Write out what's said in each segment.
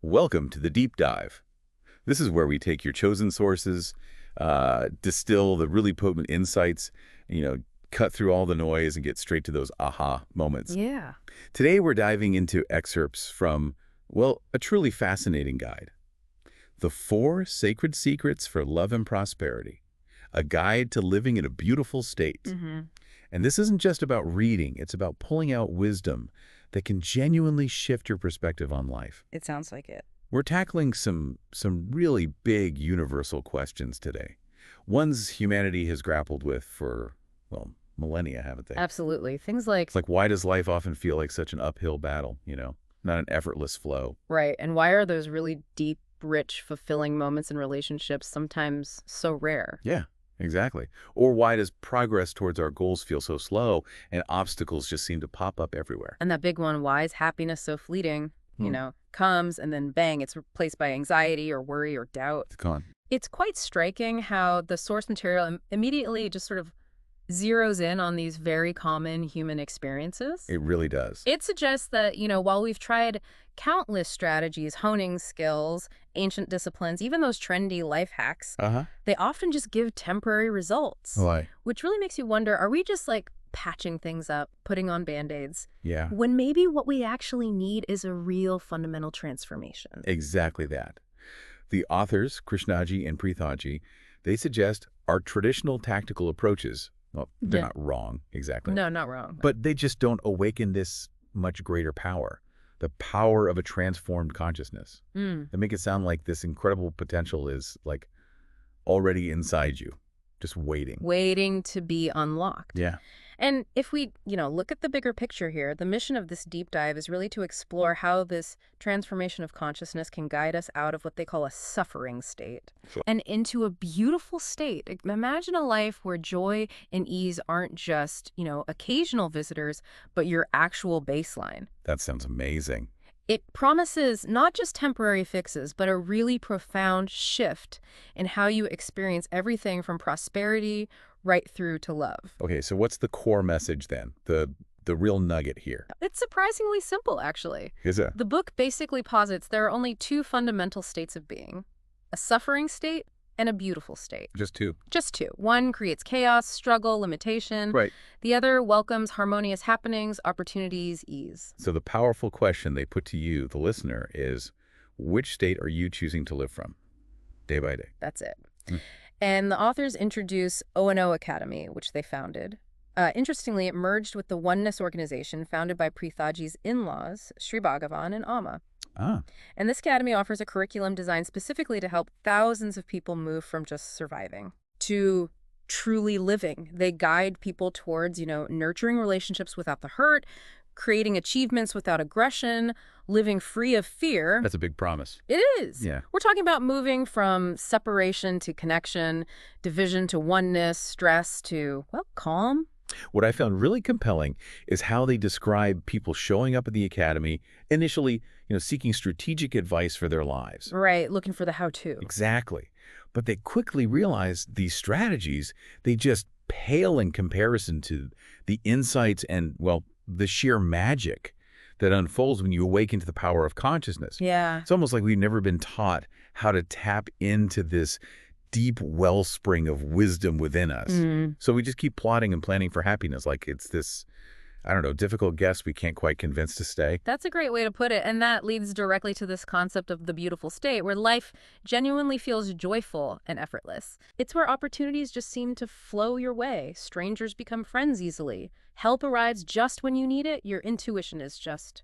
Welcome to the Deep Dive. This is where we take your chosen sources, distill the really potent insights, you know, cut through all the noise and get straight to those aha moments. Yeah. Today we're diving into excerpts from, well, a truly fascinating guide. The Four Sacred Secrets for Love and Prosperity, a guide to living in a beautiful state. Mm-hmm. And this isn't just about reading, it's about pulling out wisdom that can genuinely shift your perspective on life. It sounds like it. We're tackling some really big universal questions today. Ones humanity has grappled with for, well, millennia, haven't they? Absolutely. Things like, It's like, why does life often feel like such an uphill battle, not an effortless flow? right. And why are those really deep, rich, fulfilling moments in relationships sometimes so rare? Yeah, exactly. Or why does progress towards our goals feel so slow and obstacles just seem to pop up everywhere? And that big one, why is happiness so fleeting? Hmm. Comes and then bang, it's replaced by anxiety or worry or doubt. It's gone. It's quite striking how the source material immediately just sort of zeroes in on these very common human experiences. It really does. It suggests that, while we've tried countless strategies, honing skills, ancient disciplines, even those trendy life hacks, Uh-huh. they often just give temporary results. Why? Which really makes you wonder, are we just like patching things up, putting on Band-Aids, Yeah, when maybe what we actually need is a real fundamental transformation? exactly that. The authors, Krishnaji and Preethaji, they suggest our traditional tactical approaches. Well, they're Yeah. not wrong, exactly. No, not wrong. But they just don't awaken this much greater power, the power of a transformed consciousness. Mm. They make it sound like this incredible potential is like already inside you, just waiting. Waiting to be unlocked. Yeah. And if we, look at the bigger picture here, the mission of this deep dive is really to explore how this transformation of consciousness can guide us out of what they call a suffering state Sure. and into a beautiful state. Imagine a life where joy and ease aren't just, occasional visitors, but your actual baseline. That sounds amazing. It promises not just temporary fixes, but a really profound shift in how you experience everything from prosperity right through to love. Okay, so what's the core message then? The real nugget here. It's surprisingly simple, actually. Is it? The book basically posits there are only two fundamental states of being: a suffering state and a beautiful state. Just two. Just two. One creates chaos, struggle, limitation. Right. The other welcomes harmonious happenings, opportunities, ease. So the powerful question they put to you, the listener, is which state are you choosing to live from day by day? That's it. Mm. And the authors introduce O&O Academy, which they founded. Interestingly, it merged with the Oneness organization founded by Preethaji's in-laws, Sri Bhagavan and Amma. Ah, And this academy offers a curriculum designed specifically to help thousands of people move from just surviving to truly living. They guide people towards, nurturing relationships without the hurt, creating achievements without aggression, living free of fear. that's a big promise. It is. Yeah. We're talking about moving from separation to connection, division to oneness, stress to, well, calm. What I found really compelling is how they describe people showing up at the academy, initially, seeking strategic advice for their lives. Right, looking for the how-to. Exactly. But they quickly realize these strategies, they just pale in comparison to the insights and, well, the sheer magic that unfolds when you awaken to the power of consciousness. Yeah. It's almost like we've never been taught how to tap into this deep wellspring of wisdom within us. Mm. So we just keep plotting and planning for happiness like it's this, I don't know, difficult guest we can't quite convince to stay. That's a great way to put it. And that leads directly to this concept of the beautiful state, where life genuinely feels joyful and effortless. It's where opportunities just seem to flow your way. Strangers become friends easily. Help arrives just when you need it. Your intuition is just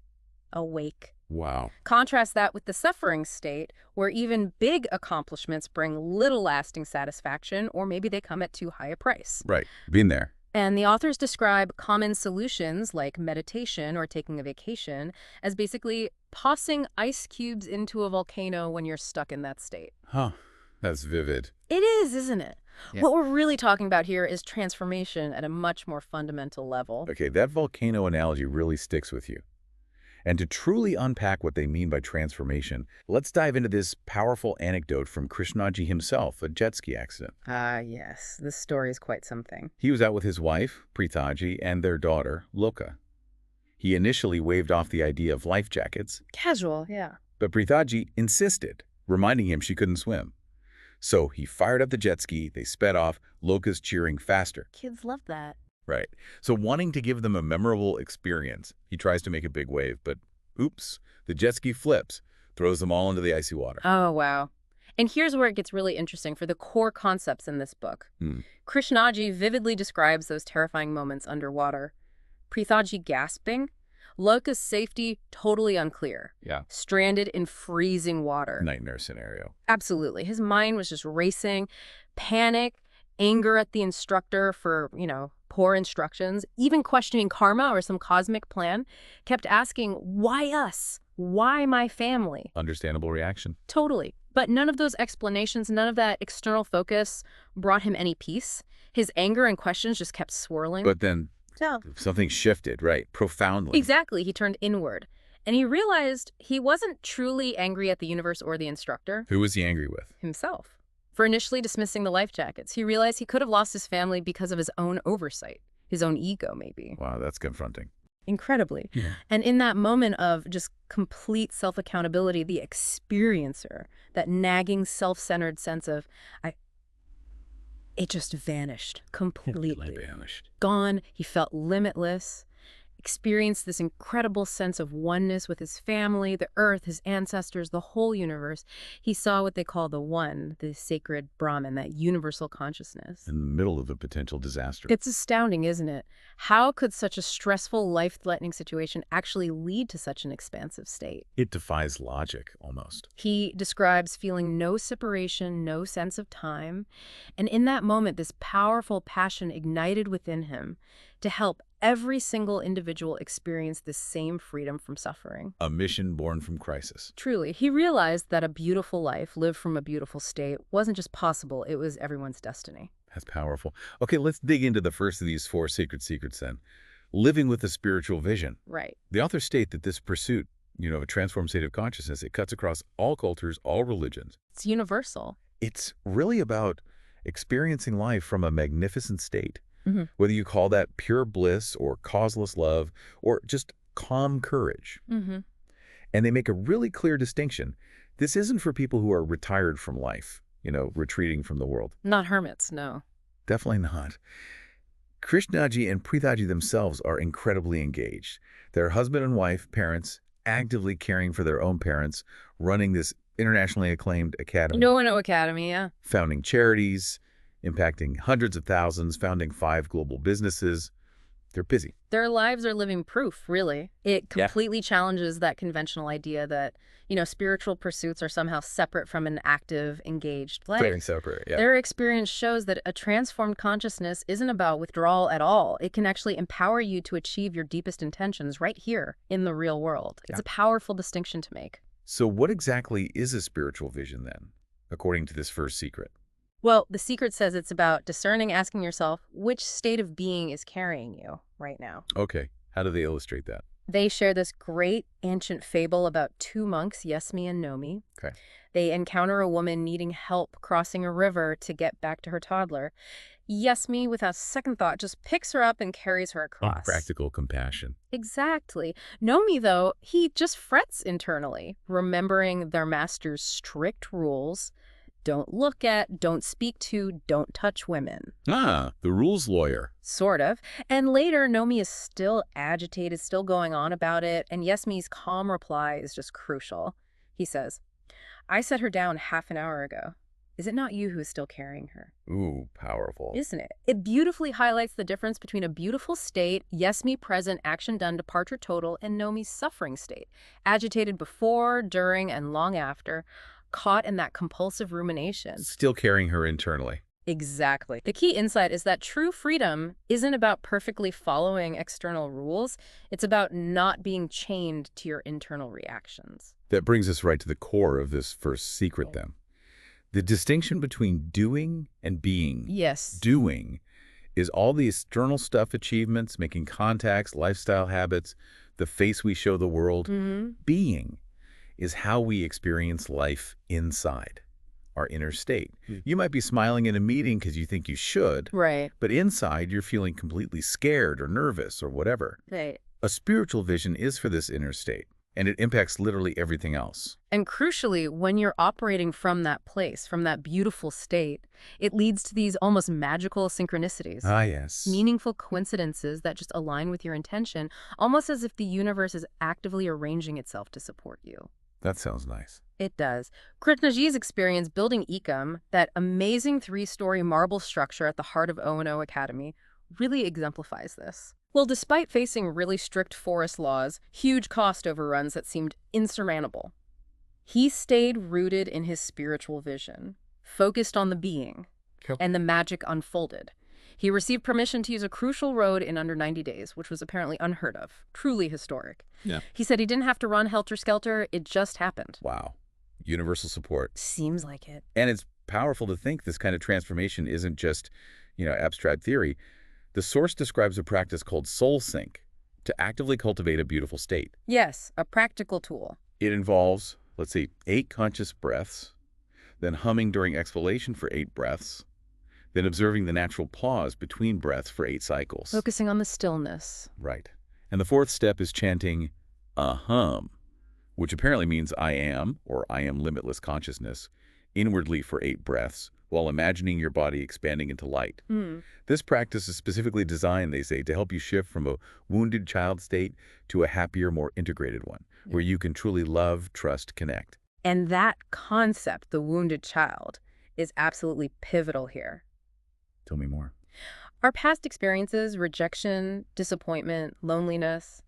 awake. Wow. Contrast that with the suffering state, where even big accomplishments bring little lasting satisfaction, or maybe they come at too high a price. Right. Been there. And the authors describe common solutions like meditation or taking a vacation as basically tossing ice cubes into a volcano when you're stuck in that state. Huh. That's vivid. It is, isn't it? Yeah. What we're really talking about here is transformation at a much more fundamental level. Okay, that volcano analogy really sticks with you. And to truly unpack what they mean by transformation, let's dive into this powerful anecdote from Krishnaji himself, a jet ski accident. Ah, yes. This story is quite something. He was out with his wife, Preethaji, and their daughter, Loka. He initially waved off the idea of life jackets, Casual, yeah. But Preethaji insisted, reminding him she couldn't swim. So he fired up the jet ski, they sped off, Loka's cheering faster. Kids love that. Right. So wanting to give them a memorable experience, he tries to make a big wave, but oops, the jet ski flips, throws them all into the icy water. Oh, wow. And here's where it gets really interesting for the core concepts in this book. Krishnaji vividly describes those terrifying moments underwater. Preethaji gasping, Loka's safety totally unclear. Yeah. Stranded in freezing water. Nightmare scenario. Absolutely. His mind was just racing, panic, anger at the instructor for, poor instructions, even questioning karma or some cosmic plan, kept asking, why us? Why my family? Understandable reaction. Totally. But none of those explanations, none of that external focus brought him any peace. His anger and questions just kept swirling. But then something shifted, right? Profoundly. Exactly. He turned inward. And he realized he wasn't truly angry at the universe or the instructor. Who was he angry with? Himself. For initially dismissing the life jackets. He realized he could have lost his family because of his own oversight. His own ego, maybe. Wow, that's confronting. Incredibly. Yeah. And in that moment of just complete self-accountability, the experiencer, that nagging self-centered sense of, it just vanished completely. Vanished. Gone. He felt limitless, experienced this incredible sense of oneness with his family, the earth, his ancestors, the whole universe. He saw what they call the One, the sacred Brahman, that universal consciousness. In the middle of a potential disaster. It's astounding, isn't it? How could such a stressful, life-threatening situation actually lead to such an expansive state? It defies logic, almost. He describes feeling no separation, no sense of time. And in that moment, this powerful passion ignited within him to help every single individual experience this same freedom from suffering. A mission born from crisis. Truly, he realized that a beautiful life, lived from a beautiful state, wasn't just possible, it was everyone's destiny. That's powerful. Okay, let's dig into the first of these 4 sacred secrets then. Living with a spiritual vision. Right. The authors state that this pursuit, of a transformed state of consciousness, it cuts across all cultures, all religions. It's universal. It's really about experiencing life from a magnificent state. Whether you call that pure bliss or causeless love or just calm courage. And they make a really clear distinction. This isn't for people who are retired from life, retreating from the world. Not hermits, no. Definitely not. Krishnaji and Preethaji themselves are incredibly engaged. They're husband and wife, parents, actively caring for their own parents, running this internationally acclaimed academy. No academy, yeah. Founding charities, impacting hundreds of thousands, founding 5 global businesses. They're busy. Their lives are living proof, really. It completely challenges that conventional idea that, spiritual pursuits are somehow separate from an active, engaged life. Very separate, yeah. Their experience shows that a transformed consciousness isn't about withdrawal at all. It can actually empower you to achieve your deepest intentions right here in the real world. It's a powerful distinction to make. So what exactly is a spiritual vision then, according to this first secret? Well, the secret says it's about discerning, asking yourself, which state of being is carrying you right now? Okay. How do they illustrate that? They share this great ancient fable about 2 monks, Yesmi and Nomi. Okay. They encounter a woman needing help crossing a river to get back to her toddler. Yesmi, without second thought, just picks her up and carries her across. Practical compassion. Exactly. Nomi, though, he just frets internally, remembering their master's strict rules. Don't look at, don't speak to, don't touch women. Ah, the rules lawyer. Sort of. And later, Nomi is still agitated, still going on about it, and Yesmi's calm reply is just crucial. He says, I set her down half an hour ago. Is it not you who is still carrying her? Ooh, powerful. Isn't it? It beautifully highlights the difference between a beautiful state, Yesmi present, action done, departure total, and Nomi's suffering state. Agitated before, during, and long after, caught in that compulsive rumination. Still carrying her internally. Exactly. The key insight is that true freedom isn't about perfectly following external rules. It's about not being chained to your internal reactions. That brings us right to the core of this first secret then. The distinction between doing and being. Yes. Doing is all the external stuff, achievements, making contacts, lifestyle habits, the face we show the world. Being is how we experience life inside, our inner state. You might be smiling in a meeting because you think you should, Right. but inside you're feeling completely scared or nervous or whatever. Right. A spiritual vision is for this inner state. And it impacts literally everything else. And crucially, when you're operating from that place, from that beautiful state, it leads to these almost magical synchronicities. Ah, yes. Meaningful coincidences that just align with your intention, almost as if the universe is actively arranging itself to support you. That sounds nice. It does. Krishnaji's experience building Ecom, that amazing 3-story marble structure at the heart of O&O Academy, really exemplifies this. Well, despite facing really strict forest laws, huge cost overruns that seemed insurmountable, he stayed rooted in his spiritual vision, focused on the being, and the magic unfolded. He received permission to use a crucial road in under 90 days, which was apparently unheard of, truly historic. Yeah. He said he didn't have to run helter-skelter, it just happened. Wow. Universal support. Seems like it. And it's powerful to think this kind of transformation isn't just, abstract theory. The source describes a practice called soul sync to actively cultivate a beautiful state. Yes, a practical tool. It involves, 8 conscious breaths, then humming during exhalation for 8 breaths, then observing the natural pause between breaths for 8 cycles. Focusing on the stillness. Right. And the 4th step is chanting ahum, which apparently means I am, or I am limitless consciousness, inwardly for 8 breaths, while imagining your body expanding into light. This practice is specifically designed, they say, to help you shift from a wounded child state to a happier, more integrated one, where you can truly love, trust, connect. And that concept, the wounded child, is absolutely pivotal here. Tell me more. Our past experiences, rejection, disappointment, loneliness,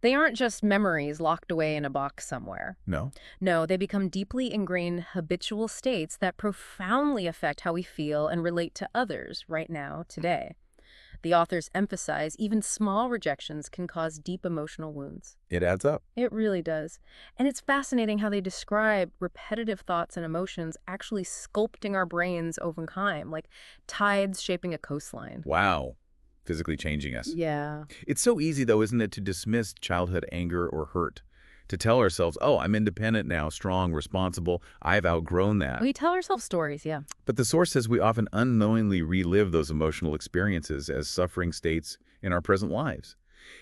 they aren't just memories locked away in a box somewhere. No? No, they become deeply ingrained habitual states that profoundly affect how we feel and relate to others right now, today. The authors emphasize even small rejections can cause deep emotional wounds. It adds up. It really does. And it's fascinating how they describe repetitive thoughts and emotions actually sculpting our brains over time, like tides shaping a coastline. Wow. Physically changing us. Yeah. It's so easy, though, isn't it, to dismiss childhood anger or hurt, to tell ourselves, oh, I'm independent now, strong, responsible, I've outgrown that. We tell ourselves stories, yeah. But the source says we often unknowingly relive those emotional experiences as suffering states in our present lives.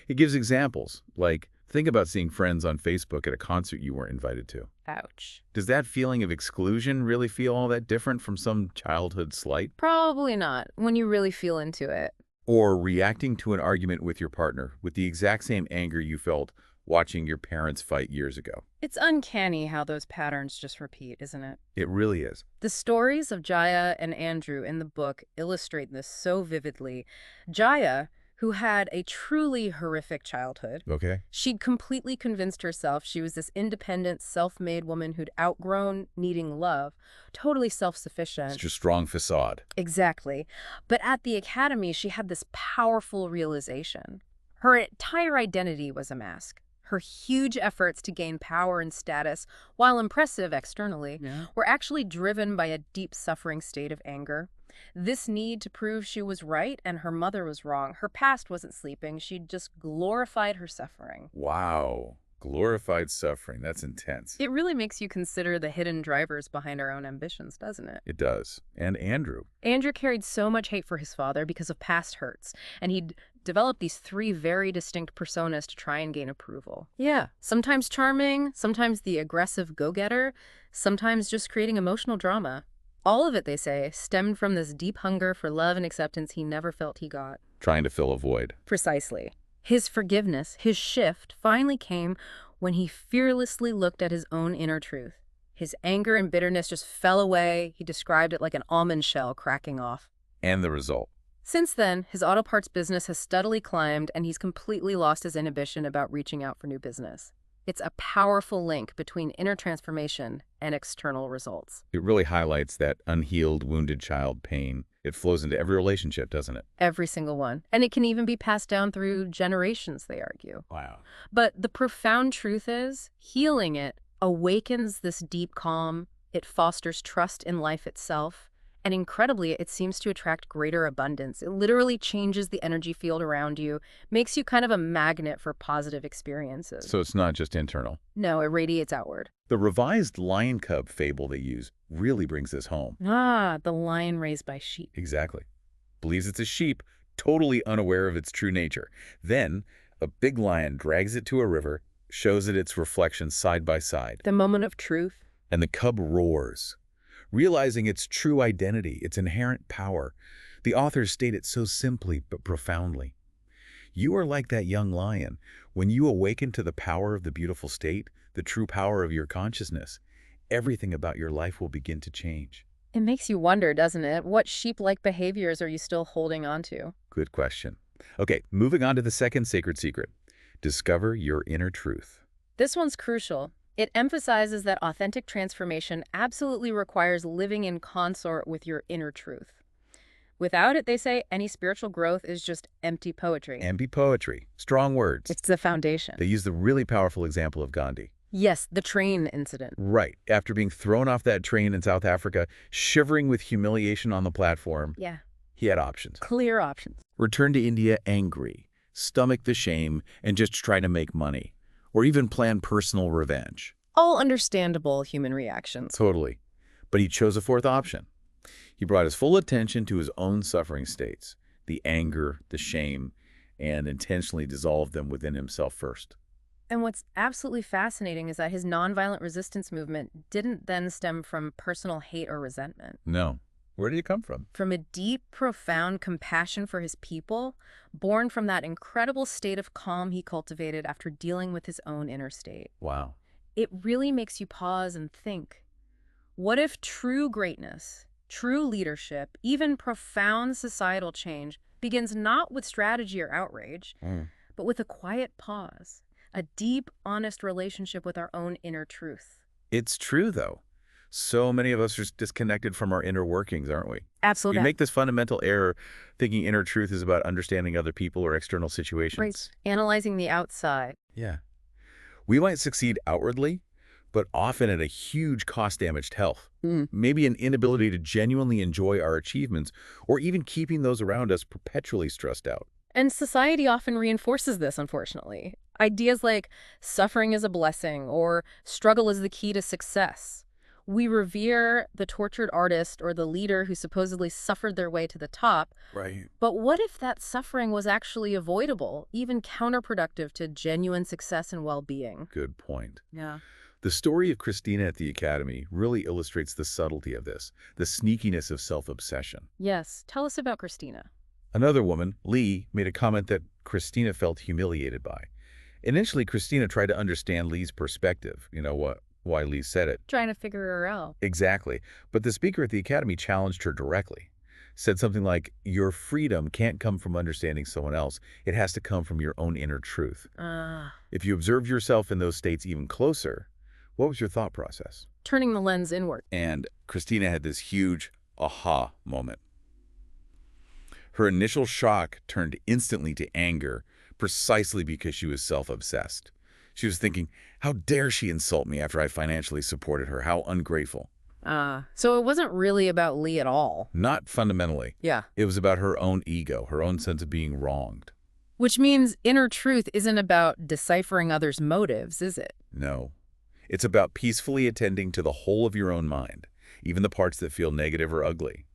It gives examples, like think about seeing friends on Facebook at a concert you weren't invited to. Ouch. Does that feeling of exclusion really feel all that different from some childhood slight? Probably not, when you really feel into it. Or reacting to an argument with your partner with the exact same anger you felt watching your parents fight years ago. It's uncanny how those patterns just repeat, isn't it? It really is. The stories of Jaya and Andrew in the book illustrate this so vividly. Jaya, who had a truly horrific childhood, Okay. she'd completely convinced herself she was this independent, self-made woman who'd outgrown needing love, totally self-sufficient. It's just strong facade. Exactly. But at the academy, she had this powerful realization. Her entire identity was a mask. Her huge efforts to gain power and status, while impressive externally, were actually driven by a deep suffering state of anger. This need to prove she was right and her mother was wrong. Her past wasn't sleeping. She'd just glorified her suffering. Wow. Glorified suffering. That's intense. It really makes you consider the hidden drivers behind our own ambitions, doesn't it? It does. And Andrew. Andrew carried so much hate for his father because of past hurts, and he'd developed these 3 very distinct personas to try and gain approval. Yeah, sometimes charming, sometimes the aggressive go-getter, sometimes just creating emotional drama. All of it, they say, stemmed from this deep hunger for love and acceptance he never felt he got. Trying to fill a void. Precisely. His forgiveness, his shift, finally came when he fearlessly looked at his own inner truth. His anger and bitterness just fell away. He described it like an almond shell cracking off. And the result. Since then, his auto parts business has steadily climbed, and he's completely lost his inhibition about reaching out for new business. It's a powerful link between inner transformation and external results. It really highlights that unhealed, wounded child pain. It flows into every relationship, doesn't it? Every single one. And it can even be passed down through generations, they argue. Wow. But the profound truth is, healing it awakens this deep calm. It fosters trust in life itself. And incredibly, it seems to attract greater abundance. It literally changes the energy field around you, makes you kind of a magnet for positive experiences. So it's not just internal. No, it radiates outward. The revised lion cub fable they use really brings this home. Ah, the lion raised by sheep. Exactly. Believes it's a sheep, totally unaware of its true nature. Then, a big lion drags it to a river, shows it its reflection side by side. The moment of truth. And the cub roars, realizing its true identity, its inherent power. The authors state it so simply but profoundly. You are like that young lion. When you awaken to the power of the beautiful state, the true power of your consciousness, everything about your life will begin to change. It makes you wonder, doesn't it? What sheep-like behaviors are you still holding on to? Good question. Okay, moving on to the second sacred secret. Discover your inner truth. This one's crucial. It emphasizes that authentic transformation absolutely requires living in consort with your inner truth. Without it, they say, any spiritual growth is just empty poetry. Empty poetry. Strong words. It's the foundation. They use the really powerful example of Gandhi. Yes, the train incident. Right. After being thrown off that train in South Africa, shivering with humiliation on the platform, Yeah. he had options. Clear options. Return to India angry, stomach the shame, and just try to make money, or even plan personal revenge. All understandable human reactions. Totally. But he chose a fourth option. He brought his full attention to his own suffering states, the anger, the shame, and intentionally dissolved them within himself first. And what's absolutely fascinating is that his nonviolent resistance movement didn't then stem from personal hate or resentment. No. Where did it come from? From a deep, profound compassion for his people, born from that incredible state of calm he cultivated after dealing with his own inner state. Wow. It really makes you pause and think. What if true greatness, true leadership, even profound societal change begins not with strategy or outrage, but with a quiet pause, a deep, honest relationship with our own inner truth? It's true, though. So many of us are disconnected from our inner workings, aren't we? Absolutely. We make this fundamental error thinking inner truth is about understanding other people or external situations. Right. Analyzing the outside. Yeah. We might succeed outwardly, but often at a huge cost damage to health. Maybe an inability to genuinely enjoy our achievements, or even keeping those around us perpetually stressed out. And society often reinforces this, unfortunately. Ideas like suffering is a blessing or struggle is the key to success. We revere the tortured artist or the leader who supposedly suffered their way to the top. Right. But what if that suffering was actually avoidable, even counterproductive to genuine success and well-being? Good point. Yeah. The story of Christina at the Academy really illustrates the subtlety of this, the sneakiness of self-obsession. Yes. Tell us about Christina. Another woman, Lee, made a comment that Christina felt humiliated by. Initially, Christina tried to understand Lee's perspective, why Lee said it. Trying to figure her out. Exactly. But the speaker at the Academy challenged her directly. Said something like, your freedom can't come from understanding someone else. It has to come from your own inner truth. If you observed yourself in those states even closer, what was your thought process? Turning the lens inward. And Christina had this huge aha moment. Her initial shock turned instantly to anger, precisely because she was self-obsessed. She was thinking, how dare she insult me after I financially supported her? How ungrateful. So it wasn't really about Lee at all. Not fundamentally. Yeah. It was about her own ego, her own sense of being wronged. Which means inner truth isn't about deciphering others' motives, is it? No. It's about peacefully attending to the whole of your own mind, even the parts that feel negative or ugly.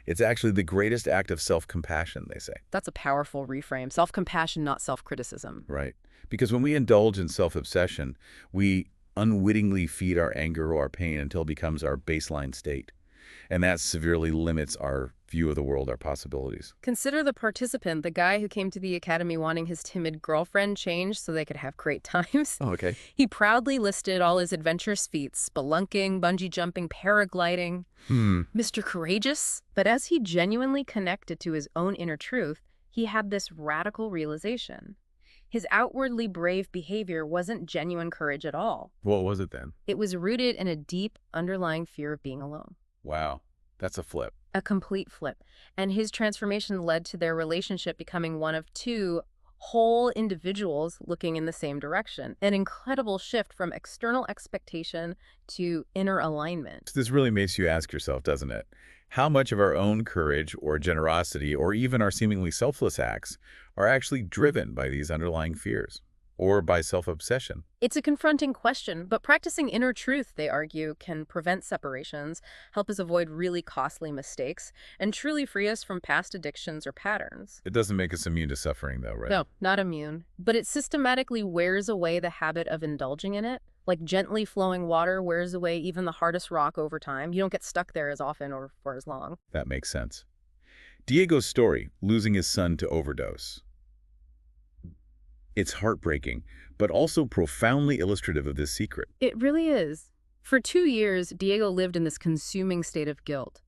It's actually the greatest act of self-compassion, they say. That's a powerful reframe. Self-compassion, not self-criticism. Right. Because when we indulge in self-obsession, we unwittingly feed our anger or our pain until it becomes our baseline state. And that severely limits our view of the world, our possibilities. Consider the participant, the guy who came to the Academy wanting his timid girlfriend changed so they could have great times. Oh, okay. He proudly listed all his adventurous feats, spelunking, bungee jumping, paragliding. Mr. Courageous. But as he genuinely connected to his own inner truth, he had this radical realization. His outwardly brave behavior wasn't genuine courage at all. What was it then? It was rooted in a deep, underlying fear of being alone. Wow. That's a flip. A complete flip. And his transformation led to their relationship becoming one of two whole individuals looking in the same direction. An incredible shift from external expectation to inner alignment. This really makes you ask yourself, doesn't it? How much of our own courage or generosity or even our seemingly selfless acts are actually driven by these underlying fears? or by self-obsession? It's a confronting question, but practicing inner truth, they argue, can prevent separations, help us avoid really costly mistakes, and truly free us from past addictions or patterns. It doesn't make us immune to suffering, though, right? No, not immune. But it systematically wears away the habit of indulging in it. Like gently flowing water wears away even the hardest rock over time. You don't get stuck there as often or for as long. That makes sense. Diego's story, losing his son to overdose. It's heartbreaking, but also profoundly illustrative of this secret. It really is. For 2 years, Diego lived in this consuming state of guilt.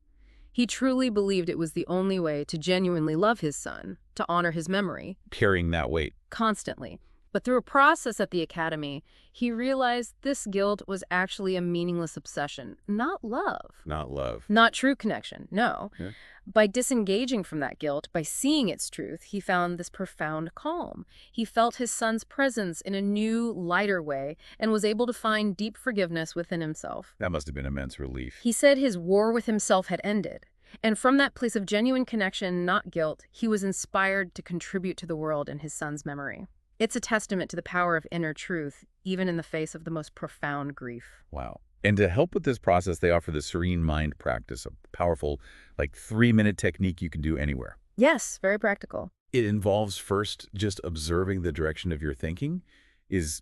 He truly believed it was the only way to genuinely love his son, to honor his memory. Carrying that weight. Constantly. But through a process at the academy, he realized this guilt was actually a meaningless obsession, not love. Not love. Not true connection, no. Yeah. By disengaging from that guilt, by seeing its truth, he found this profound calm. He felt his son's presence in a new, lighter way and was able to find deep forgiveness within himself. That must have been immense relief. He said his war with himself had ended. And from that place of genuine connection, not guilt, he was inspired to contribute to the world in his son's memory. It's a testament to the power of inner truth, even in the face of the most profound grief. Wow. And to help with this process, they offer the Serene Mind practice, a powerful, 3-minute technique you can do anywhere. Yes, very practical. It involves first just observing the direction of your thinking. It's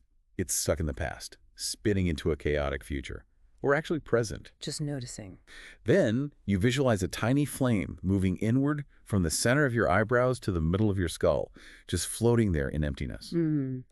stuck in the past, spinning into a chaotic future. We're actually present. Just noticing. Then you visualize a tiny flame moving inward from the center of your eyebrows to the middle of your skull, just floating there in emptiness.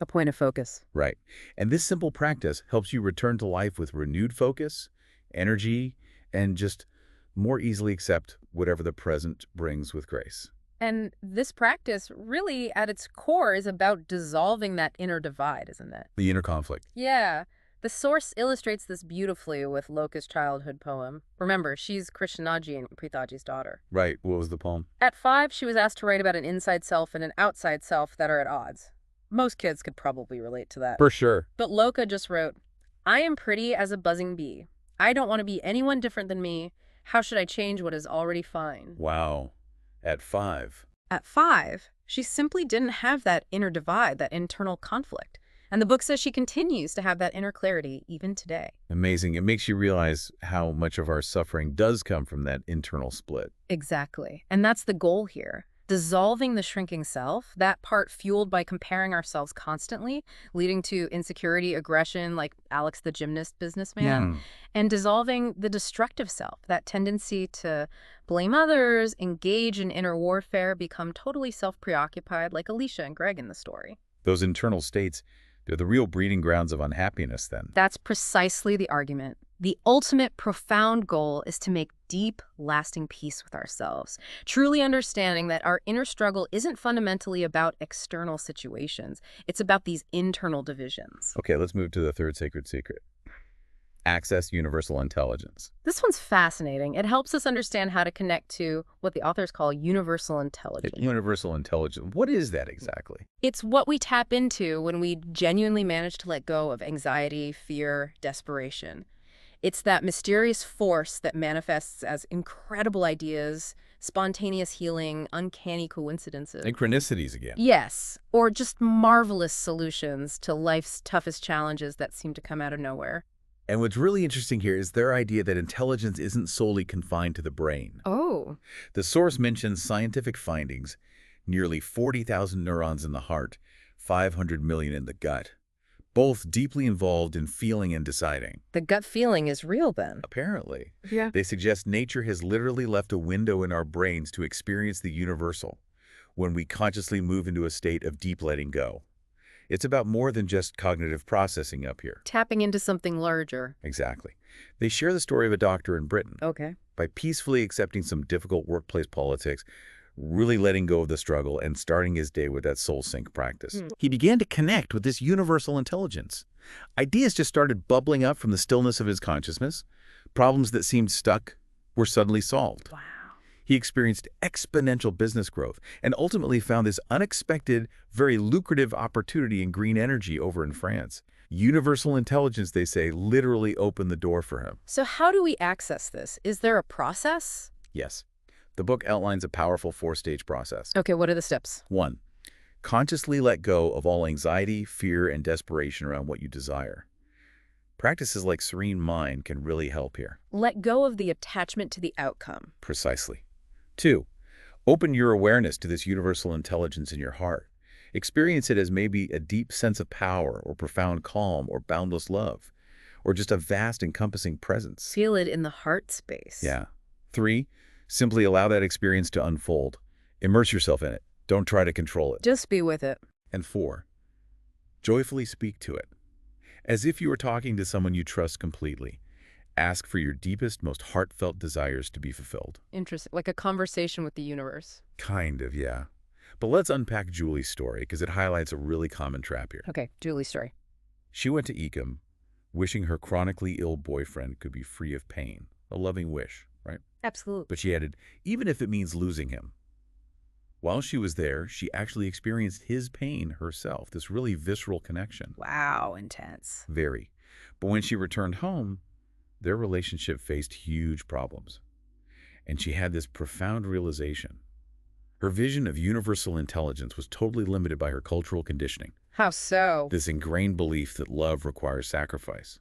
A point of focus. Right. And this simple practice helps you return to life with renewed focus, energy, and just more easily accept whatever the present brings with grace. And this practice really, at its core, is about dissolving that inner divide, isn't it? The inner conflict. Yeah. The source illustrates this beautifully with Loka's childhood poem. Remember, she's Krishnaji and Preethaji's daughter. Right. What was the poem? At 5, she was asked to write about an inside self and an outside self that are at odds. Most kids could probably relate to that. For sure. But Loka just wrote, I am pretty as a buzzing bee. I don't want to be anyone different than me. How should I change what is already fine? Wow. At 5. At 5, she simply didn't have that inner divide, that internal conflict. And the book says she continues to have that inner clarity even today. Amazing. It makes you realize how much of our suffering does come from that internal split. Exactly. And that's the goal here. Dissolving the shrinking self, that part fueled by comparing ourselves constantly, leading to insecurity, aggression, like Alex the gymnast businessman, and dissolving the destructive self, that tendency to blame others, engage in inner warfare, become totally self-preoccupied, like Alicia and Greg in the story. Those internal states, they're the real breeding grounds of unhappiness then. That's precisely the argument. The ultimate profound goal is to make deep, lasting peace with ourselves, truly understanding that our inner struggle isn't fundamentally about external situations. It's about these internal divisions. Okay, let's move to the third sacred secret. Access universal intelligence. This one's fascinating. It helps us understand how to connect to what the authors call universal intelligence. Universal intelligence. What is that exactly? It's what we tap into when we genuinely manage to let go of anxiety, fear, desperation. It's that mysterious force that manifests as incredible ideas, spontaneous healing, uncanny coincidences. Synchronicities again. Yes, or just marvelous solutions to life's toughest challenges that seem to come out of nowhere. And what's really interesting here is their idea that intelligence isn't solely confined to the brain. Oh. The source mentions scientific findings, nearly 40,000 neurons in the heart, 500 million in the gut, both deeply involved in feeling and deciding. The gut feeling is real then. Apparently. Yeah. They suggest nature has literally left a window in our brains to experience the universal when we consciously move into a state of deep letting go. It's about more than just cognitive processing up here. Tapping into something larger. Exactly. They share the story of a doctor in Britain. Okay. By peacefully accepting some difficult workplace politics, really letting go of the struggle, and starting his day with that soul sync practice. He began to connect with this universal intelligence. Ideas just started bubbling up from the stillness of his consciousness. Problems that seemed stuck were suddenly solved. Wow. He experienced exponential business growth and ultimately found this unexpected, very lucrative opportunity in green energy over in France. Universal intelligence, they say, literally opened the door for him. So how do we access this? Is there a process? Yes. The book outlines a powerful 4-stage process. Okay, what are the steps? 1. Consciously let go of all anxiety, fear, and desperation around what you desire. Practices like Serene Mind can really help here. Let go of the attachment to the outcome. Precisely. 2. Open your awareness to this universal intelligence in your heart. Experience it as maybe a deep sense of power or profound calm or boundless love, or just a vast encompassing presence. Feel it in the heart space. Yeah. 3. Simply allow that experience to unfold. Immerse yourself in it. Don't try to control it. Just be with it. And 4. Joyfully speak to it. As if you were talking to someone you trust completely. Ask for your deepest, most heartfelt desires to be fulfilled. Interesting. Like a conversation with the universe. Kind of, yeah. But let's unpack Julie's story because it highlights a really common trap here. Okay, Julie's story. She went to Ecom, wishing her chronically ill boyfriend could be free of pain. A loving wish, right? Absolutely. But she added, even if it means losing him. While she was there, she actually experienced his pain herself, this really visceral connection. Wow, intense. Very. But when she returned home, their relationship faced huge problems. And she had this profound realization. Her vision of universal intelligence was totally limited by her cultural conditioning. How so? This ingrained belief that love requires sacrifice,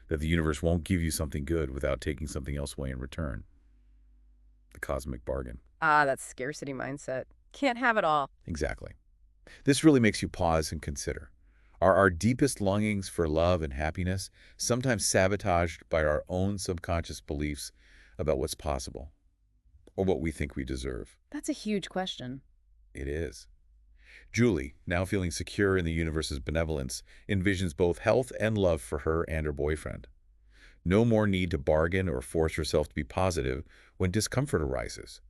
that the universe won't give you something good without taking something else away in return. The cosmic bargain. Ah, that scarcity mindset. Can't have it all. Exactly. This really makes you pause and consider. Are our deepest longings for love and happiness sometimes sabotaged by our own subconscious beliefs about what's possible or what we think we deserve? That's a huge question. It is. Julie, now feeling secure in the universe's benevolence, envisions both health and love for her and her boyfriend. No more need to bargain or force herself to be positive when discomfort arises.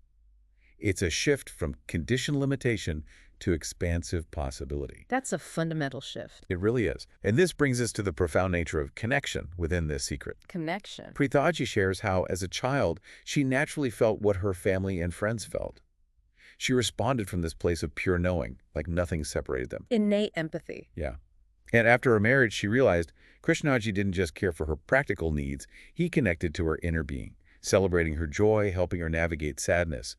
It's a shift from conditioned limitation to expansive possibility. That's a fundamental shift. It really is. And this brings us to the profound nature of connection within this secret. Connection. Preethaji shares how, as a child, she naturally felt what her family and friends felt. She responded from this place of pure knowing, like nothing separated them. Innate empathy. Yeah. And after her marriage, she realized Krishnaji didn't just care for her practical needs, he connected to her inner being, celebrating her joy, helping her navigate sadness.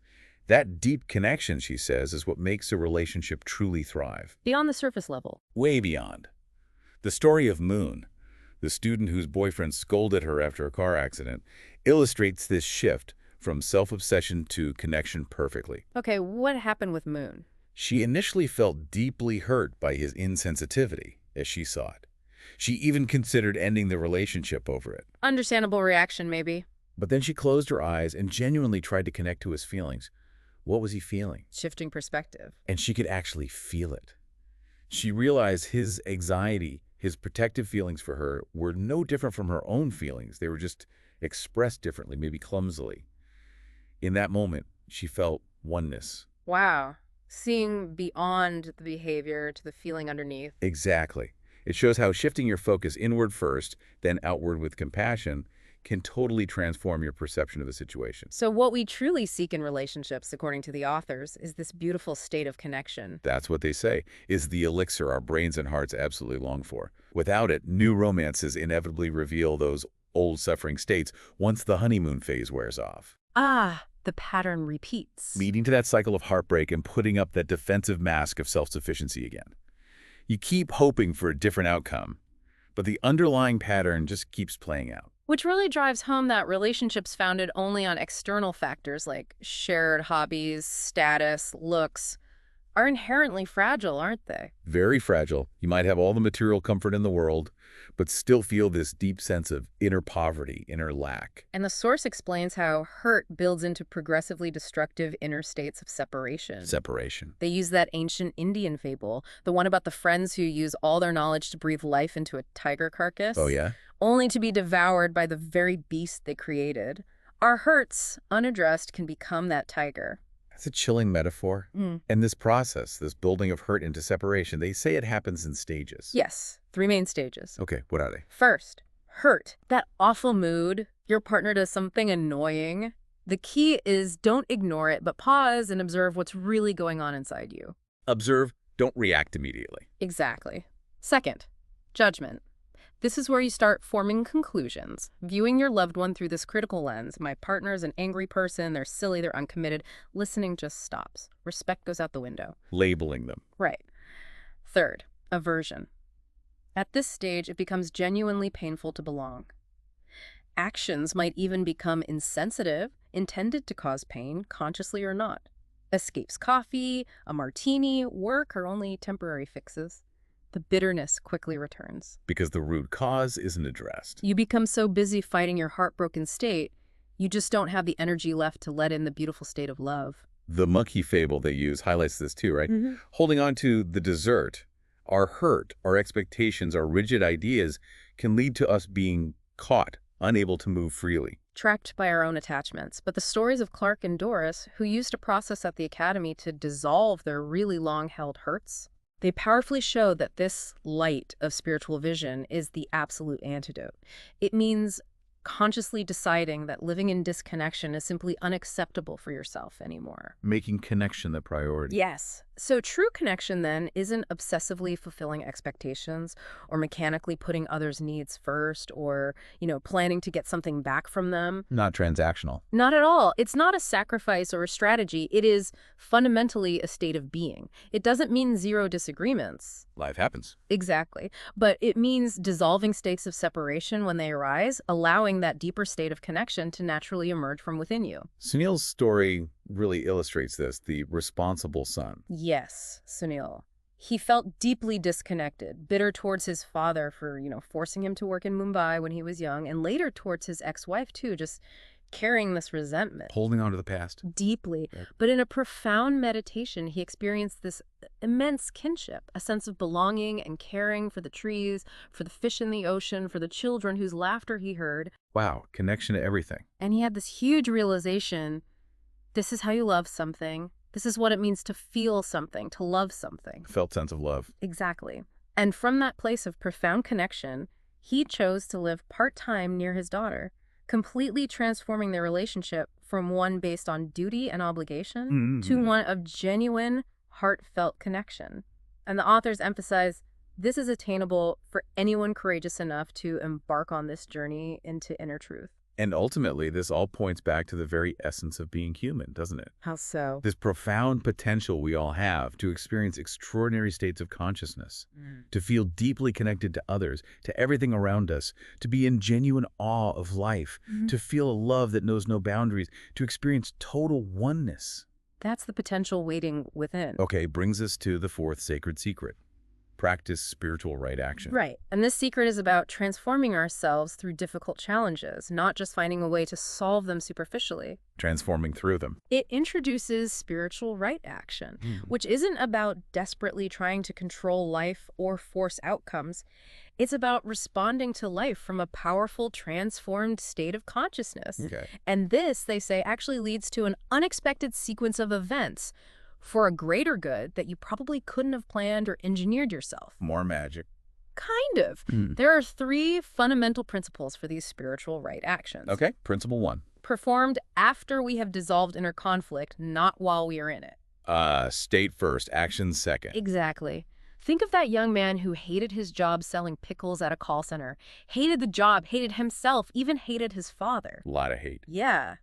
That deep connection, she says, is what makes a relationship truly thrive. Beyond the surface level. Way beyond. The story of Moon, the student whose boyfriend scolded her after a car accident, illustrates this shift from self-obsession to connection perfectly. Okay, what happened with Moon? She initially felt deeply hurt by his insensitivity, as she saw it. She even considered ending the relationship over it. Understandable reaction, maybe. But then she closed her eyes and genuinely tried to connect to his feelings. What was he feeling? Shifting perspective. And she could actually feel it. She realized his anxiety, his protective feelings for her were no different from her own feelings. They were just expressed differently, maybe clumsily. In that moment, she felt oneness. Wow. Seeing beyond the behavior to the feeling underneath. Exactly. It shows how shifting your focus inward first, then outward with compassion, can totally transform your perception of a situation. So what we truly seek in relationships, according to the authors, is this beautiful state of connection. That's what they say, is the elixir our brains and hearts absolutely long for. Without it, new romances inevitably reveal those old suffering states once the honeymoon phase wears off. Ah, the pattern repeats. Leading to that cycle of heartbreak and putting up that defensive mask of self-sufficiency again. You keep hoping for a different outcome, but the underlying pattern just keeps playing out. Which really drives home that relationships founded only on external factors like shared hobbies, status, looks, are inherently fragile, aren't they? Very fragile. You might have all the material comfort in the world, but still feel this deep sense of inner poverty, inner lack. And the source explains how hurt builds into progressively destructive inner states of separation. Separation. They use that ancient Indian fable, the one about the friends who use all their knowledge to breathe life into a tiger carcass. Oh, yeah? Only to be devoured by the very beast they created. Our hurts, unaddressed, can become that tiger. That's a chilling metaphor. And this process, this building of hurt into separation, they say it happens in stages. Yes, 3 main stages. Okay, what are they? First, hurt. That awful mood, your partner does something annoying. The key is don't ignore it, but pause and observe what's really going on inside you. Observe, don't react immediately. Exactly. Second, judgment. This is where you start forming conclusions, viewing your loved one through this critical lens. My partner's an angry person, they're silly, they're uncommitted. Listening just stops. Respect goes out the window. Labeling them. Right. Third, aversion. At this stage, it becomes genuinely painful to belong. Actions might even become insensitive, intended to cause pain, consciously or not. Escapes coffee, a martini, work are only temporary fixes. The bitterness quickly returns. Because the root cause isn't addressed. You become so busy fighting your heartbroken state, you just don't have the energy left to let in the beautiful state of love. The monkey fable they use highlights this too, right? Holding on to the dessert, our hurt, our expectations, our rigid ideas can lead to us being caught, unable to move freely. Trapped by our own attachments. But the stories of Clark and Doris, who used a process at the academy to dissolve their really long-held hurts, they powerfully show that this light of spiritual vision is the absolute antidote. It means consciously deciding that living in disconnection is simply unacceptable for yourself anymore. Making connection the priority. Yes. So true connection then isn't obsessively fulfilling expectations or mechanically putting others' needs first or, planning to get something back from them. Not transactional. Not at all. It's not a sacrifice or a strategy. It is fundamentally a state of being. It doesn't mean zero disagreements. Life happens. Exactly. But it means dissolving states of separation when they arise, allowing that deeper state of connection to naturally emerge from within you. Sunil's story really illustrates this, the responsible son. Yes, Sunil. He felt deeply disconnected, bitter towards his father for, forcing him to work in Mumbai when he was young, and later towards his ex-wife too, just carrying this resentment. Holding on to the past. Deeply. Right. But in a profound meditation, he experienced this immense kinship, a sense of belonging and caring for the trees, for the fish in the ocean, for the children whose laughter he heard. Wow, connection to everything. And he had this huge realization, this is how you love something. This is what it means to feel something, to love something. Felt sense of love. Exactly. And from that place of profound connection, he chose to live part-time near his daughter, completely transforming their relationship from one based on duty and obligation to one of genuine, heartfelt connection. And the authors emphasize this is attainable for anyone courageous enough to embark on this journey into inner truth. And ultimately, this all points back to the very essence of being human, doesn't it? How so? This profound potential we all have to experience extraordinary states of consciousness, to feel deeply connected to others, to everything around us, to be in genuine awe of life, to feel a love that knows no boundaries, to experience total oneness. That's the potential waiting within. Okay, brings us to the fourth sacred secret. Practice spiritual right action. Right. And this secret is about transforming ourselves through difficult challenges, not just finding a way to solve them superficially. Transforming through them. It introduces spiritual right action, which isn't about desperately trying to control life or force outcomes. It's about responding to life from a powerful, transformed state of consciousness. Okay. And this, they say, actually leads to an unexpected sequence of events for a greater good that you probably couldn't have planned or engineered yourself. More magic. Kind of. There are 3 fundamental principles for these spiritual right actions. Okay, principle 1. Performed after we have dissolved inner conflict, not while we are in it. State first, action second. Exactly. Think of that young man who hated his job selling pickles at a call center, hated the job, hated himself, even hated his father. A lot of hate. Yeah.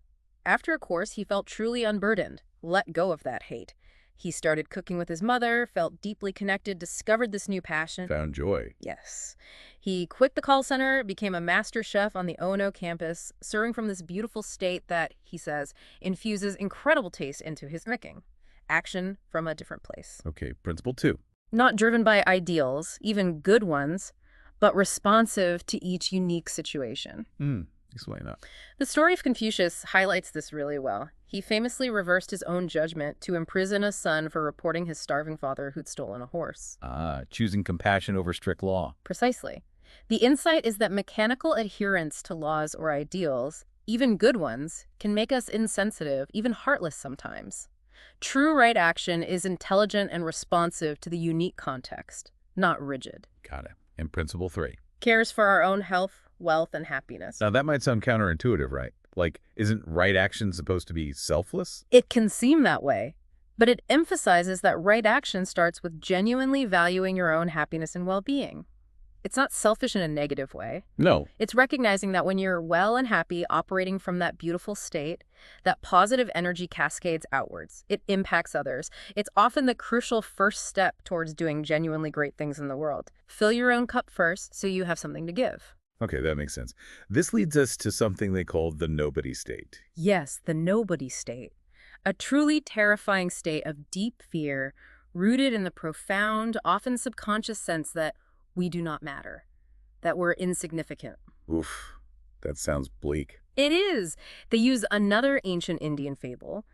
After a course, he felt truly unburdened, let go of that hate. He started cooking with his mother, felt deeply connected, discovered this new passion. Found joy. Yes. He quit the call center, became a master chef on the O&O campus, serving from this beautiful state that, he says, infuses incredible taste into his cooking. Action from a different place. Okay, principle 2. Not driven by ideals, even good ones, but responsive to each unique situation. Explain that. The story of Confucius highlights this really well. He famously reversed his own judgment to imprison a son for reporting his starving father who'd stolen a horse. Choosing compassion over strict law. Precisely. The insight is that mechanical adherence to laws or ideals, even good ones, can make us insensitive, even heartless sometimes. True right action is intelligent and responsive to the unique context, not rigid. Got it. And principle 3. Cares for our own health, wealth, and happiness. Now that might sound counterintuitive, right? Like, isn't right action supposed to be selfless? It can seem that way, but it emphasizes that right action starts with genuinely valuing your own happiness and well-being. It's not selfish in a negative way. No. It's recognizing that when you're well and happy operating from that beautiful state, that positive energy cascades outwards. It impacts others. It's often the crucial first step towards doing genuinely great things in the world. Fill your own cup first so you have something to give. Okay, that makes sense. This leads us to something they call the nobody state. Yes, the nobody state. A truly terrifying state of deep fear, rooted in the profound, often subconscious sense that we do not matter, that we're insignificant. Oof, that sounds bleak. It is. They use another ancient Indian fable,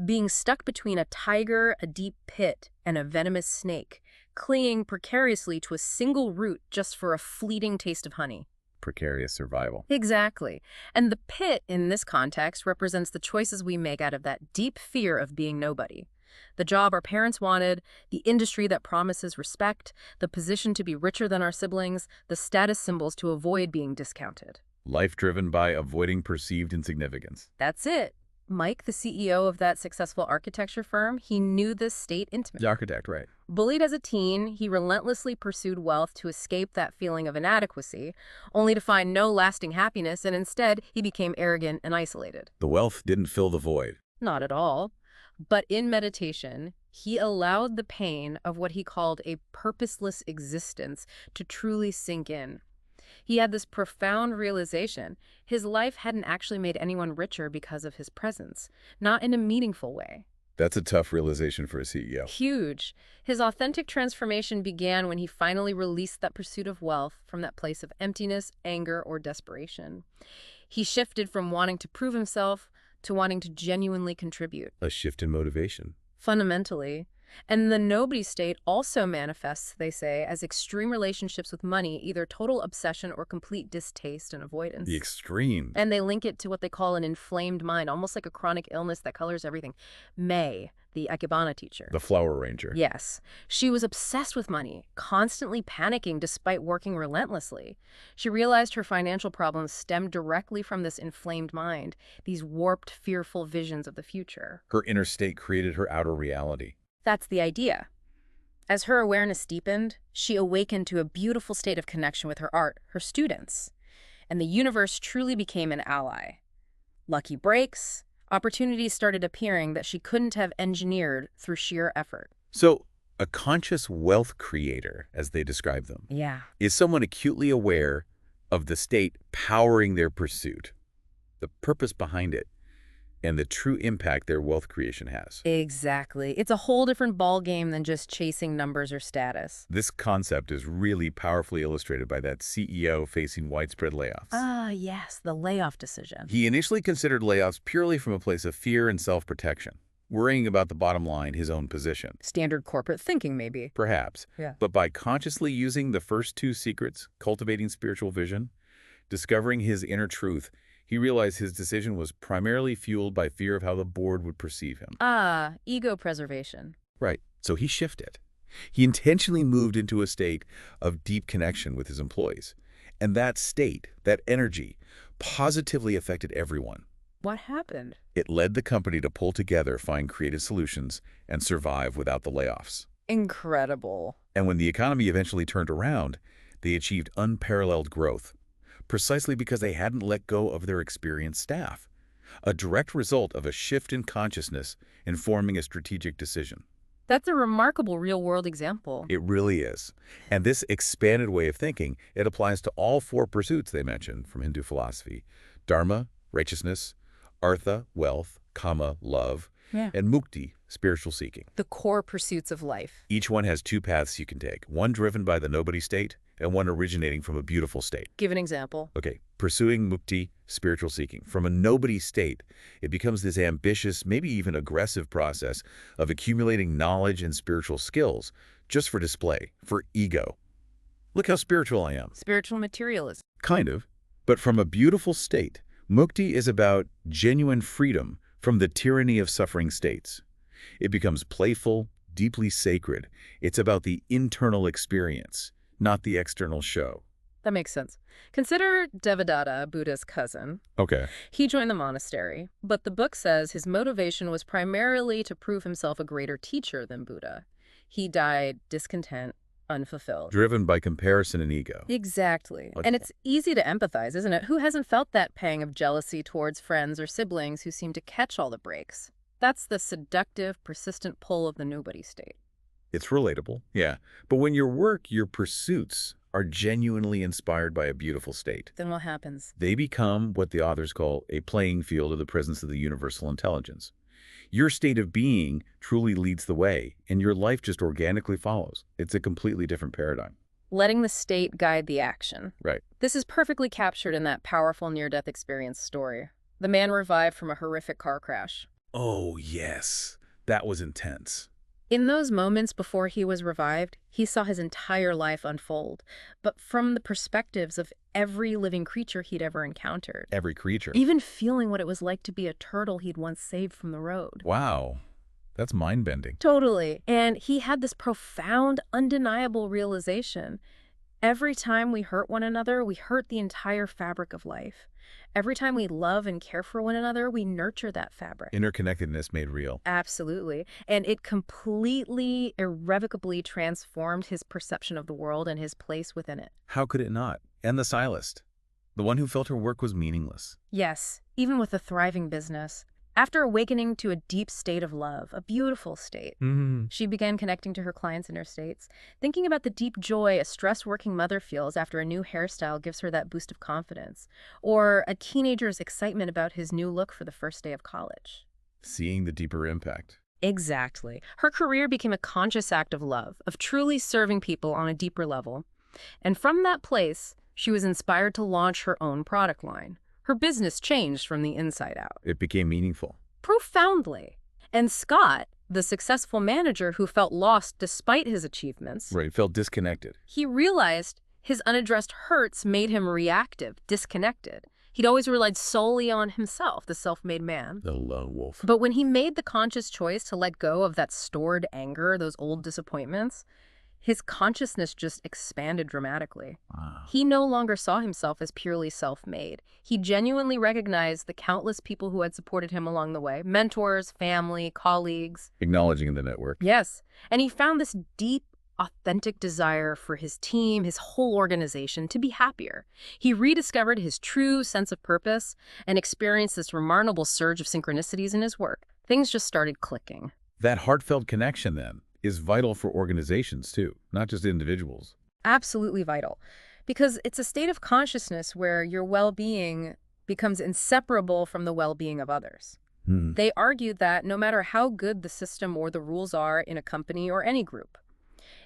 being stuck between a tiger, a deep pit, and a venomous snake, clinging precariously to a single root just for a fleeting taste of honey. Precarious survival. Exactly. And the pit, in this context, represents the choices we make out of that deep fear of being nobody. The job our parents wanted, the industry that promises respect, the position to be richer than our siblings, the status symbols to avoid being discounted. Life driven by avoiding perceived insignificance. That's it. Mike, the CEO of that successful architecture firm, he knew this state intimately. The architect, right. Bullied as a teen, he relentlessly pursued wealth to escape that feeling of inadequacy, only to find no lasting happiness, and instead he became arrogant and isolated. The wealth didn't fill the void. Not at all. But in meditation, he allowed the pain of what he called a purposeless existence to truly sink in. He had this profound realization. His life hadn't actually made anyone richer because of his presence, not in a meaningful way. That's a tough realization for a CEO. Huge. His authentic transformation began when he finally released that pursuit of wealth from that place of emptiness, anger, or desperation. He shifted from wanting to prove himself to wanting to genuinely contribute. A shift in motivation. Fundamentally. And the nobody state also manifests, they say, as extreme relationships with money, either total obsession or complete distaste and avoidance. The extreme. And they link it to what they call an inflamed mind, almost like a chronic illness that colors everything. May, the Ikebana teacher. The flower ranger. Yes. She was obsessed with money, constantly panicking despite working relentlessly. She realized her financial problems stemmed directly from this inflamed mind, these warped, fearful visions of the future. Her inner state created her outer reality. That's the idea. As her awareness deepened, she awakened to a beautiful state of connection with her art, her students, and the universe truly became an ally. Lucky breaks, opportunities started appearing that she couldn't have engineered through sheer effort. So, a conscious wealth creator, as they describe them, Yeah. is someone acutely aware of the state powering their pursuit, the purpose behind it, and the true impact their wealth creation has. Exactly. It's a whole different ballgame than just chasing numbers or status. This concept is really powerfully illustrated by that CEO facing widespread layoffs. Ah, yes, the layoff decision. He initially considered layoffs purely from a place of fear and self-protection, worrying about the bottom line, his own position. Standard corporate thinking, maybe. Perhaps. Yeah. But by consciously using the first two secrets, cultivating spiritual vision, discovering his inner truth, he realized his decision was primarily fueled by fear of how the board would perceive him. Ah, ego preservation. Right. So he shifted. He intentionally moved into a state of deep connection with his employees. And that state, that energy, positively affected everyone. What happened? It led the company to pull together, find creative solutions, and survive without the layoffs. Incredible. And when the economy eventually turned around, they achieved unparalleled growth, precisely because they hadn't let go of their experienced staff, a direct result of a shift in consciousness informing a strategic decision. That's a remarkable real-world example. It really is. And this expanded way of thinking, it applies to all four pursuits they mentioned from Hindu philosophy: dharma, righteousness; artha, wealth; kama, love; and mukti, spiritual seeking. The core pursuits of life. Each one has two paths you can take, one driven by the nobody state and one originating from a beautiful state. Give an example. Okay, pursuing mukti, spiritual seeking. From a nobody state, it becomes this ambitious, maybe even aggressive process of accumulating knowledge and spiritual skills just for display, for ego. Look how spiritual I am. Spiritual materialism. Kind of. But from a beautiful state, mukti is about genuine freedom from the tyranny of suffering states. It becomes playful, deeply sacred. It's about the internal experience, not the external show. That makes sense. Consider Devadatta, Buddha's cousin. Okay. He joined the monastery, but the book says his motivation was primarily to prove himself a greater teacher than Buddha. He died discontent, unfulfilled. Driven by comparison and ego. Exactly. Okay. And it's easy to empathize, isn't it? Who hasn't felt that pang of jealousy towards friends or siblings who seem to catch all the breaks? That's the seductive, persistent pull of the nobody state. It's relatable, yeah. But when your work, your pursuits, are genuinely inspired by a beautiful state, Then what happens? they become what the authors call a playing field of the presence of the universal intelligence. Your state of being truly leads the way, and your life just organically follows. It's a completely different paradigm. Letting the state guide the action. Right. This is perfectly captured in that powerful near-death experience story. The man revived from a horrific car crash. Oh, yes. That was intense. In those moments before he was revived, he saw his entire life unfold, but from the perspectives of every living creature he'd ever encountered. Every creature. Even feeling what it was like to be a turtle he'd once saved from the road. Wow. That's mind-bending. Totally. And he had this profound, undeniable realization. Every time we hurt one another, we hurt the entire fabric of life. Every time we love and care for one another, we nurture that fabric. Interconnectedness made real. Absolutely. And it completely, irrevocably transformed his perception of the world and his place within it. How could it not? And the stylist. The one who felt her work was meaningless. Yes, even with a thriving business. After awakening to a deep state of love, a beautiful state, she began connecting to her clients' inner states, thinking about the deep joy a stressed working mother feels after a new hairstyle gives her that boost of confidence, or a teenager's excitement about his new look for the first day of college. Seeing the deeper impact. Exactly. Her career became a conscious act of love, of truly serving people on a deeper level. And from that place, she was inspired to launch her own product line. Her business changed from the inside out. It became meaningful. Profoundly. And Scott, the successful manager who felt lost despite his achievements, Right, felt disconnected. he realized his unaddressed hurts made him reactive, disconnected. He'd always relied solely on himself, the self-made man. The lone wolf. But when he made the conscious choice to let go of that stored anger, those old disappointments, his consciousness just expanded dramatically. Wow. He no longer saw himself as purely self-made. He genuinely recognized the countless people who had supported him along the way, mentors, family, colleagues. Acknowledging the network. Yes, and he found this deep, authentic desire for his team, his whole organization, to be happier. He rediscovered his true sense of purpose and experienced this remarkable surge of synchronicities in his work. Things just started clicking. That heartfelt connection, then, is vital for organizations, too, not just individuals. Absolutely vital, because it's a state of consciousness where your well-being becomes inseparable from the well-being of others. They argued that no matter how good the system or the rules are in a company or any group,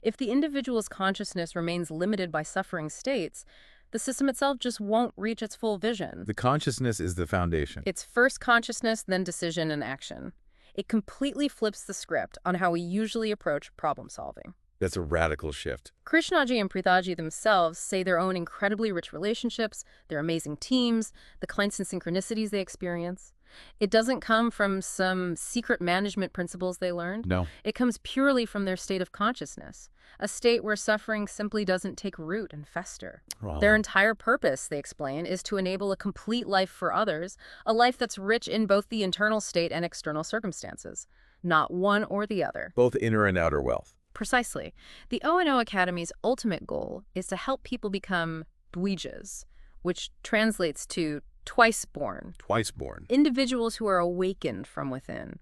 if the individual's consciousness remains limited by suffering states, the system itself just won't reach its full vision. The consciousness is the foundation. It's first consciousness, then decision and action. It completely flips the script on how we usually approach problem solving. That's a radical shift. Krishnaji and Preethaji themselves say their own incredibly rich relationships, their amazing teams, the clients and synchronicities they experience. It doesn't come from some secret management principles they learned. No. It comes purely from their state of consciousness, a state where suffering simply doesn't take root and fester. Wow. Their entire purpose, they explain, is to enable a complete life for others, a life that's rich in both the internal state and external circumstances, not one or the other. Both inner and outer wealth. Precisely. The O&O Academy's ultimate goal is to help people become dvijas, which translates to twice born. Twice born. Individuals who are awakened from within.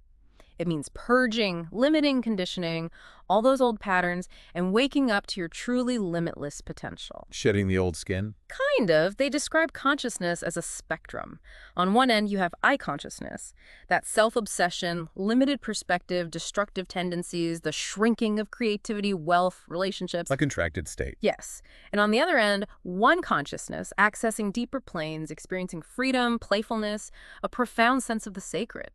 It means purging, limiting conditioning, all those old patterns, and waking up to your truly limitless potential. Shedding the old skin. Kind of. They describe consciousness as a spectrum. On one end, you have I consciousness, that self-obsession, limited perspective, destructive tendencies, the shrinking of creativity, wealth, relationships. A contracted state. Yes. And on the other end, one consciousness, accessing deeper planes, experiencing freedom, playfulness, a profound sense of the sacred.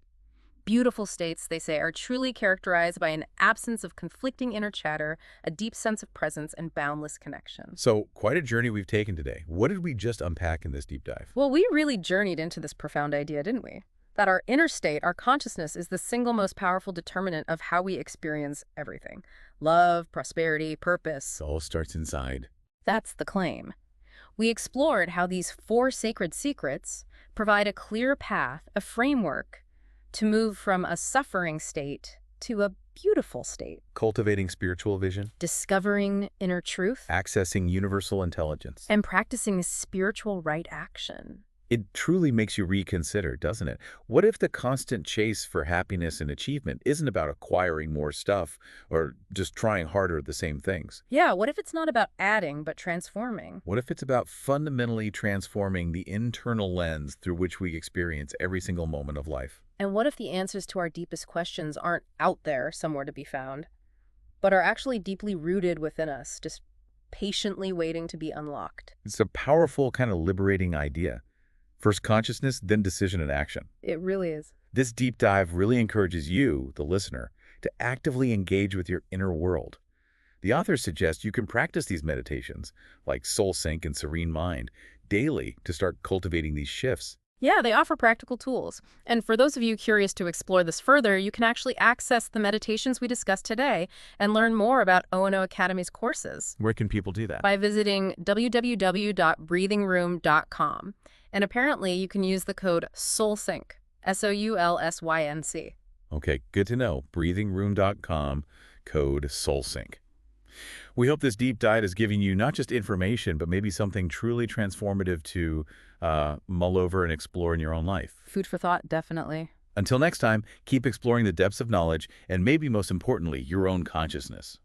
Beautiful states, they say, are truly characterized by an absence of conflicting inner chatter, a deep sense of presence, and boundless connection. So, quite a journey we've taken today. What did we just unpack in this deep dive? Well, we really journeyed into this profound idea, didn't we? That our inner state, our consciousness, is the single most powerful determinant of how we experience everything. Love, prosperity, purpose. It all starts inside. That's the claim. We explored how these 4 sacred secrets provide a clear path, a framework, to move from a suffering state to a beautiful state. Cultivating spiritual vision, Discovering inner truth, accessing universal intelligence. and practicing spiritual right action. It truly makes you reconsider, doesn't it? What if the constant chase for happiness and achievement isn't about acquiring more stuff or just trying harder at the same things? Yeah, what if it's not about adding, but transforming? What if it's about fundamentally transforming the internal lens through which we experience every single moment of life? And what if the answers to our deepest questions aren't out there somewhere to be found, but are actually deeply rooted within us, just patiently waiting to be unlocked? It's a powerful, kind of liberating idea. First consciousness, then decision and action. It really is. This deep dive really encourages you, the listener, to actively engage with your inner world. The authors suggest you can practice these meditations, like Soul Sync and Serene Mind, daily to start cultivating these shifts. Yeah, they offer practical tools. And for those of you curious to explore this further, you can actually access the meditations we discussed today and learn more about O&O Academy's courses Where can people do that? by visiting www.breathingroom.com. And apparently, you can use the code SOULSYNC, SOULSYNC. Okay, good to know. breathingroom.com, code SoulSync. We hope this deep dive is giving you not just information, but maybe something truly transformative to mull over and explore in your own life. Food for thought, definitely. Until next time, keep exploring the depths of knowledge and maybe most importantly, your own consciousness.